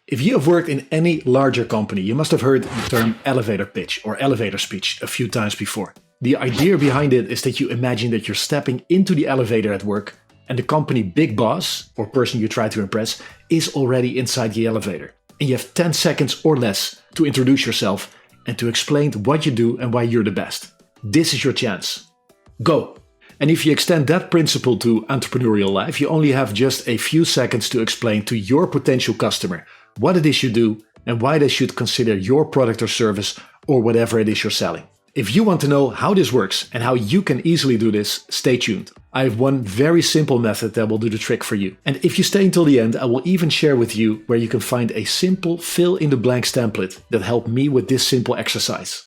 If you have worked in any larger company, you must have heard the term elevator pitch or elevator speech a few times before. The idea behind it is that you imagine that you're stepping into the elevator at work and the company big boss or person you try to impress is already inside the elevator. And you have 10 seconds or less to introduce yourself and to explain what you do and why you're the best. This is your chance. Go! And if you extend that principle to entrepreneurial life, you only have just a few seconds to explain to your potential customer what it is you do and why they should consider your product or service or whatever it is you're selling. If you want to know how this works and how you can easily do this, stay tuned. I have one very simple method that will do the trick for you. And if you stay until the end, I will even share with you where you can find a simple fill in the blanks template that helped me with this simple exercise.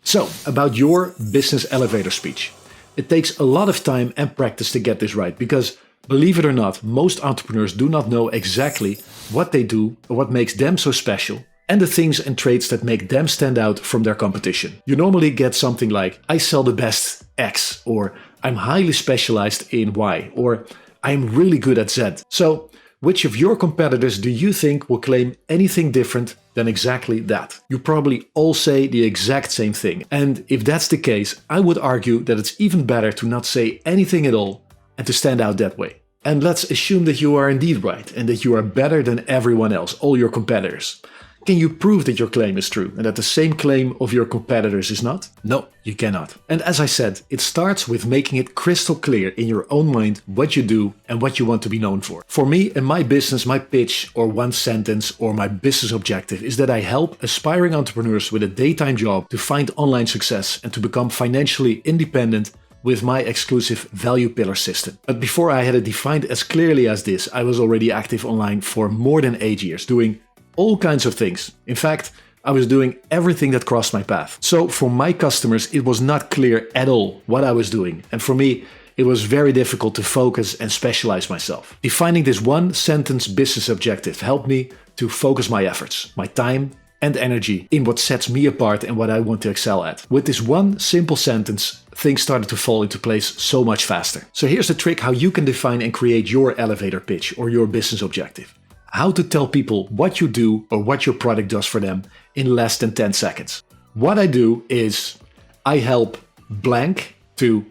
So, about your business elevator speech. It takes a lot of time and practice to get this right because, believe it or not, most entrepreneurs do not know exactly what they do or what makes them so special and the things and traits that make them stand out from their competition. You normally get something like, I sell the best X, or I'm highly specialized in Y, or I'm really good at Z. So, which of your competitors do you think will claim anything different than exactly that? You probably all say the exact same thing. And if that's the case, I would argue that it's even better to not say anything at all and to stand out that way. And let's assume that you are indeed right and that you are better than everyone else, all your competitors. Can you prove that your claim is true and that the same claim of your competitors is not? No, you cannot. And as I said, it starts with making it crystal clear in your own mind what you do and what you want to be known for. For me, in my business, my pitch or one sentence or my business objective is that I help aspiring entrepreneurs with a daytime job to find online success and to become financially independent with my exclusive value pillar system. But before I had it defined as clearly as this, I was already active online for more than 8 years, doing all kinds of things. In fact, I was doing everything that crossed my path. So for my customers, it was not clear at all what I was doing. And for me, it was very difficult to focus and specialize myself. Defining this one sentence business objective helped me to focus my efforts, my time and energy in what sets me apart and what I want to excel at. With this one simple sentence, things started to fall into place so much faster. So here's the trick how you can define and create your elevator pitch or your business objective. How to tell people what you do or what your product does for them in less than 10 seconds. What I do is I help blank to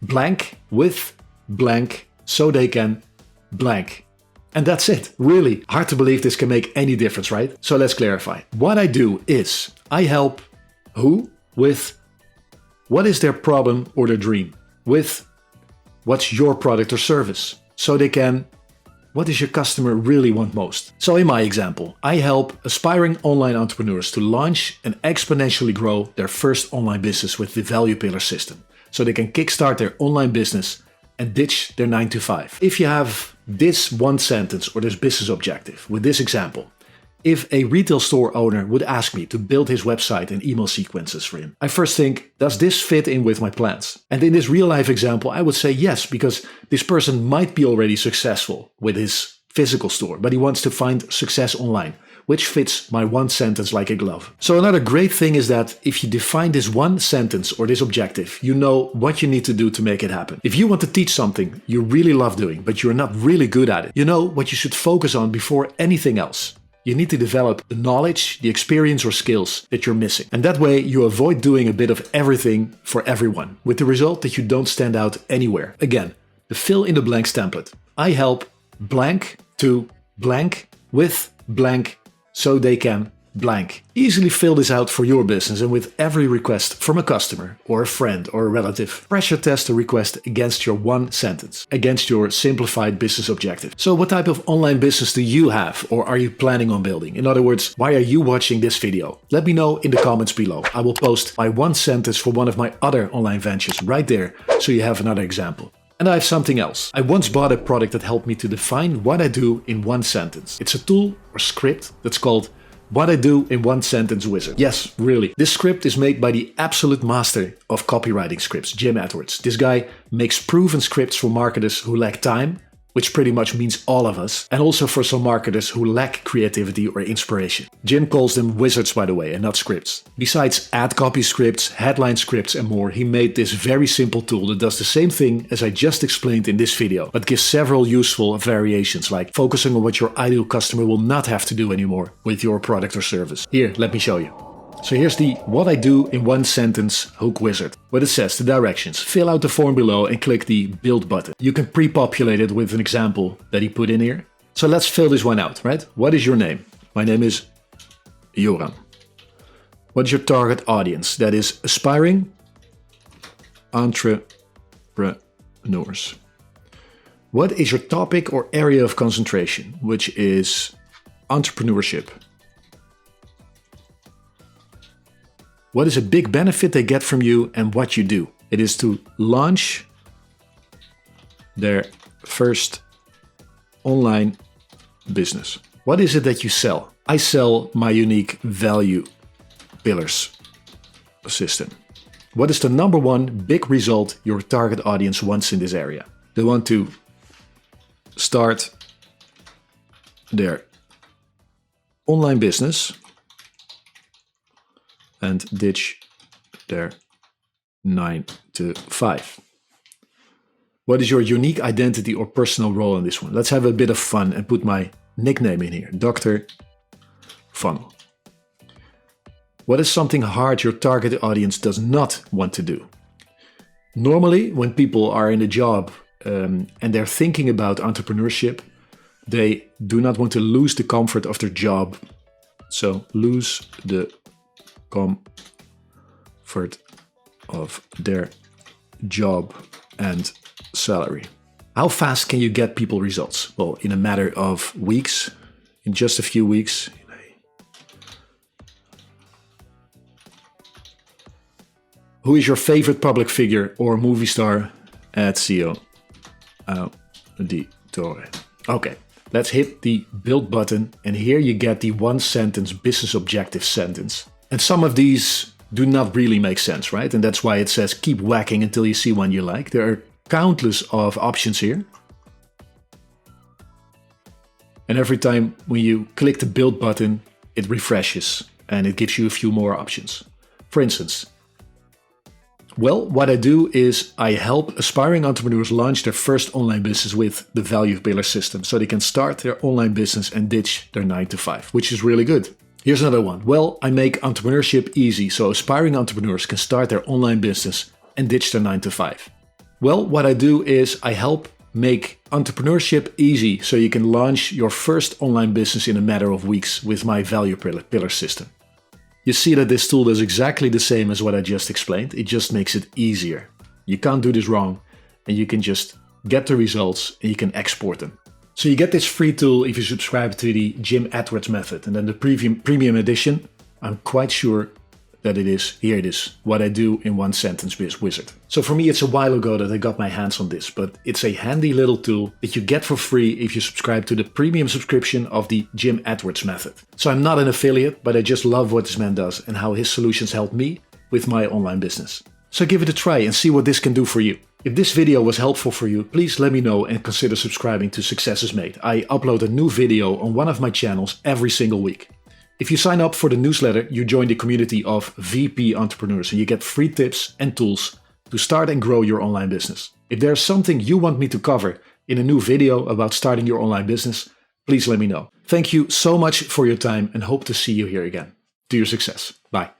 blank with blank so they can blank. And that's it. Really hard to believe this can make any difference, right? So let's clarify. What I do is I help who with what is their problem or their dream, with what's your product or service so they can what does your customer really want most? So in my example, I help aspiring online entrepreneurs to launch and exponentially grow their first online business with the value pillar system, so they can kickstart their online business and ditch their 9-to-5. If you have this one sentence or this business objective with this example, if a retail store owner would ask me to build his website and email sequences for him, I first think, does this fit in with my plans? And in this real life example, I would say yes, because this person might be already successful with his physical store, but he wants to find success online, which fits my one sentence like a glove. So another great thing is that if you define this one sentence or this objective, you know what you need to do to make it happen. If you want to teach something you really love doing, but you're not really good at it, you know what you should focus on before anything else. You need to develop the knowledge, the experience or skills that you're missing. And that way you avoid doing a bit of everything for everyone, with the result that you don't stand out anywhere. Again, the fill in the blanks template. I help blank to blank with blank so they can blank. Easily fill this out for your business, and with every request from a customer or a friend or a relative, pressure test the request against your one sentence, against your simplified business objective. So what type of online business do you have or are you planning on building? In other words, why are you watching this video? Let me know in the comments below. I will post my one sentence for one of my other online ventures right there, so you have another example. And I have something else. I once bought a product that helped me to define what I do in one sentence. It's a tool or script that's called What I Do in One Sentence Wizard. Yes, really. This script is made by the absolute master of copywriting scripts, Jim Edwards. This guy makes proven scripts for marketers who lack time, which pretty much means all of us, and also for some marketers who lack creativity or inspiration. Jim calls them wizards, by the way, and not scripts. Besides ad copy scripts, headline scripts and more, he made this very simple tool that does the same thing as I just explained in this video, but gives several useful variations, like focusing on what your ideal customer will not have to do anymore with your product or service. Here, let me show you. So here's the what I do in one sentence hook wizard. What it says, the directions. Fill out the form below and click the build button. You can pre-populate it with an example that he put in here. So let's fill this one out, right? What is your name? My name is Joran. What is your target audience? That is aspiring entrepreneurs. What is your topic or area of concentration? Which is entrepreneurship. What is a big benefit they get from you and what you do? It is to launch their first online business. What is it that you sell? I sell my unique value pillars system. What is the number one big result your target audience wants in this area? They want to start their online business and ditch their 9 to 5. What is your unique identity or personal role in this one? Let's have a bit of fun and put my nickname in here, Dr. Funnel. What is something hard your target audience does not want to do? Normally, when people are in a job and they're thinking about entrepreneurship, they do not want to lose the comfort of their job. So lose the comfort of their job and salary. How fast can you get people results? Well, in a matter of weeks, in just a few weeks. Who is your favorite public figure or movie star at CEO Auditore? Okay, let's hit the build button and here you get the one sentence business objective sentence. And some of these do not really make sense, right? And that's why it says keep whacking until you see one you like. There are countless of options here. And every time when you click the build button, it refreshes and it gives you a few more options. For instance, well, what I do is I help aspiring entrepreneurs launch their first online business with the value pillar system so they can start their online business and ditch their 9 to 5, which is really good. Here's another one. Well, I make entrepreneurship easy so aspiring entrepreneurs can start their online business and ditch their 9 to 5. Well, what I do is I help make entrepreneurship easy so you can launch your first online business in a matter of weeks with my value pillar system. You see that this tool does exactly the same as what I just explained. It just makes it easier. You can't do this wrong and you can just get the results and you can export them. So you get this free tool if you subscribe to the Jim Edwards method, and then the premium edition, I'm quite sure that it is, here it is, what I do in one sentence wizard. So for me it's a while ago that I got my hands on this, but it's a handy little tool that you get for free if you subscribe to the premium subscription of the Jim Edwards method. So I'm not an affiliate, but I just love what this man does and how his solutions help me with my online business. So give it a try and see what this can do for you. If this video was helpful for you, please let me know and consider subscribing to Success is Made. I upload a new video on one of my channels every single week. If you sign up for the newsletter, you join the community of VP entrepreneurs and you get free tips and tools to start and grow your online business. If there's something you want me to cover in a new video about starting your online business, please let me know. Thank you so much for your time and hope to see you here again. To your success. Bye.